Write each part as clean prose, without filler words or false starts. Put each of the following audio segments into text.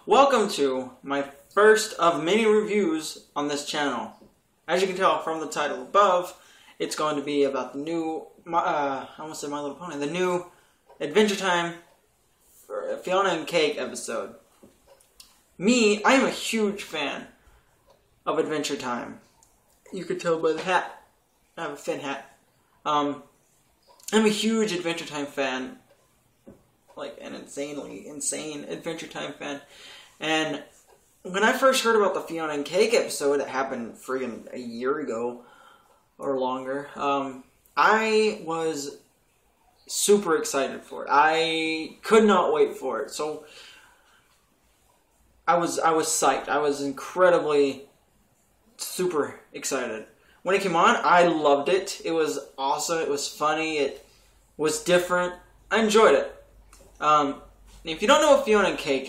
Welcome to my first of many reviews on this channel. As you can tell from the title above, it's going to be about the new, I almost said My Little Pony, the new Adventure Time Fionna and Cake episode. I am a huge fan of Adventure Time. You could tell by the hat. I have a Finn hat. I'm a huge Adventure Time fan. Like an insane Adventure Time fan. And when I first heard about the Fionna and Cake episode that happened friggin' a year ago or longer, I was super excited for it. I could not wait for it. So I was psyched. I was incredibly super excited. When it came on, I loved it. It was awesome. It was funny. It was different. I enjoyed it. If you don't know what Fionna and Cake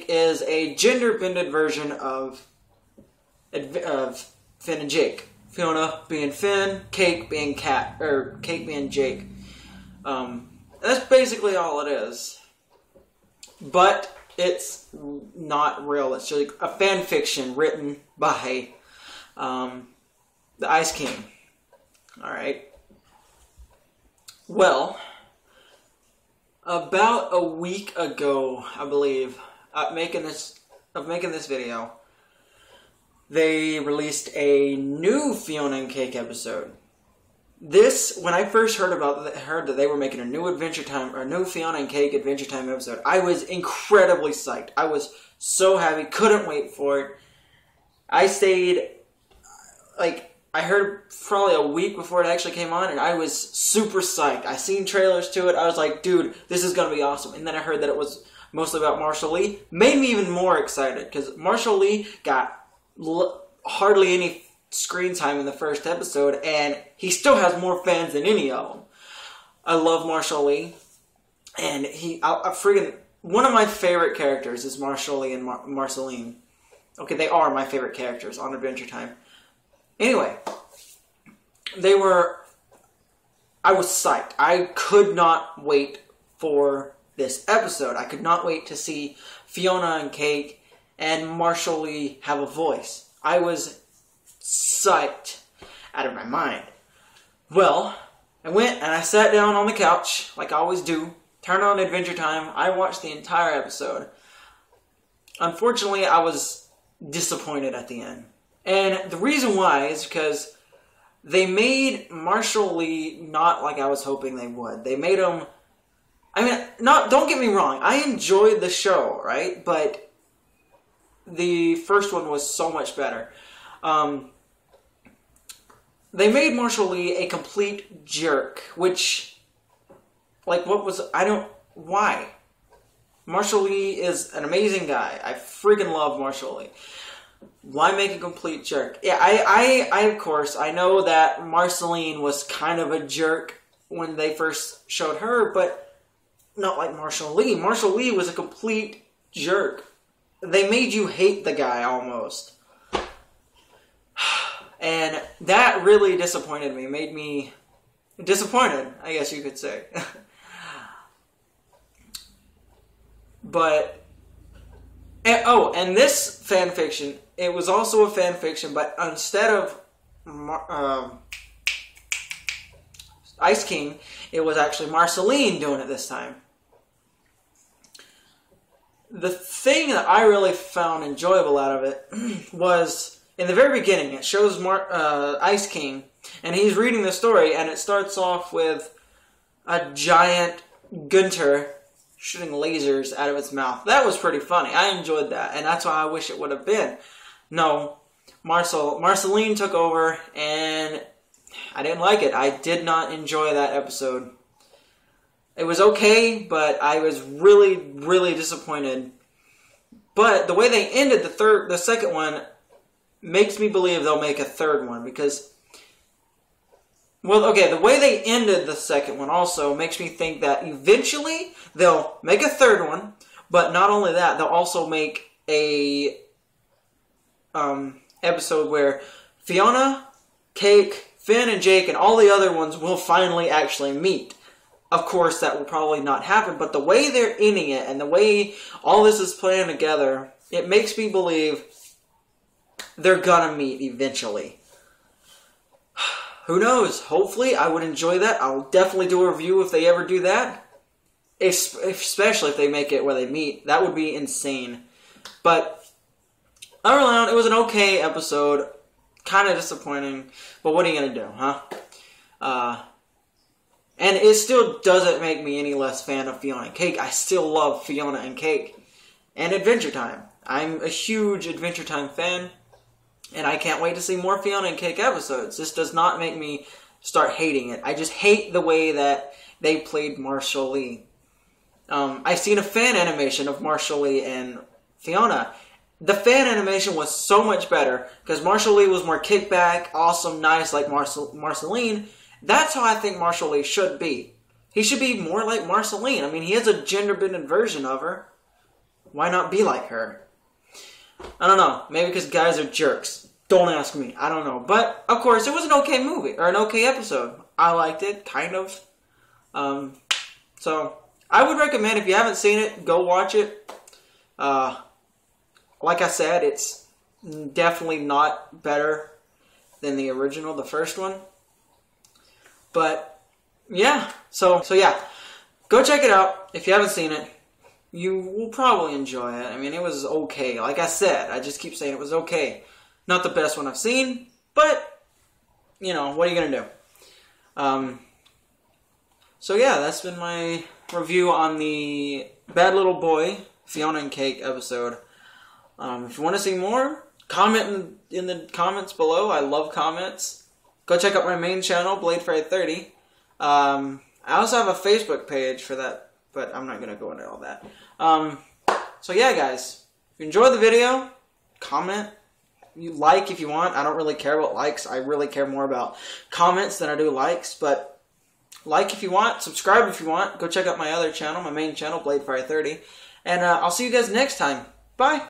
is a gender-bended version of Finn and Jake. Fionna being Finn, Cake being Cake being Jake. That's basically all it is. But it's not real. It's just a fan fiction written by the Ice King. Alright. Well, about a week ago, I believe, of making this video, they released a new Fionna and Cake episode. When I first heard that they were making a new Adventure Time, or a new Fionna and Cake Adventure Time episode, I was incredibly psyched. I was so happy, couldn't wait for it. I stayed, I heard probably a week before it actually came on, and I was super psyched. I seen trailers to it. I was like, dude, this is going to be awesome. And then I heard that it was mostly about Marshall Lee. Made me even more excited, because Marshall Lee got hardly any screen time in the first episode, and he still has more fans than any of them. I love Marshall Lee, and one of my favorite characters is Marshall Lee and Marceline. Okay, they are my favorite characters on Adventure Time. Anyway, I was psyched. I could not wait for this episode. I could not wait to see Fionna and Cake and Marshall Lee have a voice. I was psyched out of my mind. Well, I went and I sat down on the couch, like I always do, turned on Adventure Time. I watched the entire episode. Unfortunately, I was disappointed at the end. And the reason why is because they made Marshall Lee not like I was hoping they would. They made him... don't get me wrong. I enjoyed the show, right? But the first one was so much better. They made Marshall Lee a complete jerk, which... why? Marshall Lee is an amazing guy. I freaking love Marshall Lee. Why make a complete jerk? Yeah, I of course, I know that Marceline was kind of a jerk when they first showed her, but not like Marshall Lee. Marshall Lee was a complete jerk. They made you hate the guy, almost. And that really disappointed me. Made me disappointed, I guess you could say. But... and this fanfiction, it was also a fanfiction, but instead of Ice King, it was actually Marceline doing it this time. The thing that I really found enjoyable out of it was, in the very beginning, it shows Ice King, and he's reading the story, and it starts off with a giant Gunter shooting lasers out of its mouth. That was pretty funny. I enjoyed that, and that's why I wish it would have been. No, Marceline took over, and I didn't like it. I did not enjoy that episode. It was okay, but I was really, really disappointed. But the way they ended the second one makes me believe they'll make a third one, because... Well, okay, the way they ended the second one also makes me think that eventually they'll make a third one, but not only that, they'll also make a episode where Fionna, Cake, Finn, and Jake, and all the other ones will finally actually meet. of course, that will probably not happen, but the way they're ending it and the way all this is playing together, it makes me believe they're gonna meet eventually. Who knows? Hopefully, I would enjoy that. I'll definitely do a review if they ever do that. Especially if they make it where they meet. That would be insane. But, all around, it was an okay episode. Kind of disappointing. But what are you going to do, huh? And it still doesn't make me any less fan of Fionna and Cake. I still love Fionna and Cake. And Adventure Time. I'm a huge Adventure Time fan. And I can't wait to see more Fionna and Cake episodes. This does not make me start hating it. I just hate the way that they played Marshall Lee. I've seen a fan animation of Marshall Lee and Fionna. The fan animation was so much better because Marshall Lee was more kickback, awesome, nice, like Marceline. That's how I think Marshall Lee should be. He should be more like Marceline. I mean, he has a gender-bended version of her. Why not be like her? I don't know. Maybe because guys are jerks. Don't ask me. I don't know. But, of course, it was an okay movie. Or an okay episode. I liked it. Kind of. So, I would recommend, if you haven't seen it, go watch it. Like I said, it's definitely not better than the original, the first one. But, yeah. So yeah. Go check it out. If you haven't seen it, you will probably enjoy it. I mean, it was okay. Like I said, I just keep saying it was okay. Not the best one I've seen, but, you know, what are you going to do? So yeah, that's been my review on the Bad Little Boy, Fionna and Cake episode. If you want to see more, comment in the comments below. I love comments. Go check out my main channel, BladeFry30. I also have a Facebook page for that, but I'm not going to go into all that. So yeah, guys, if you enjoyed the video, comment. You like if you want. I don't really care about likes. I really care more about comments than I do likes. But like if you want. Subscribe if you want. Go check out my other channel, my main channel, BladeFry30. And I'll see you guys next time. Bye.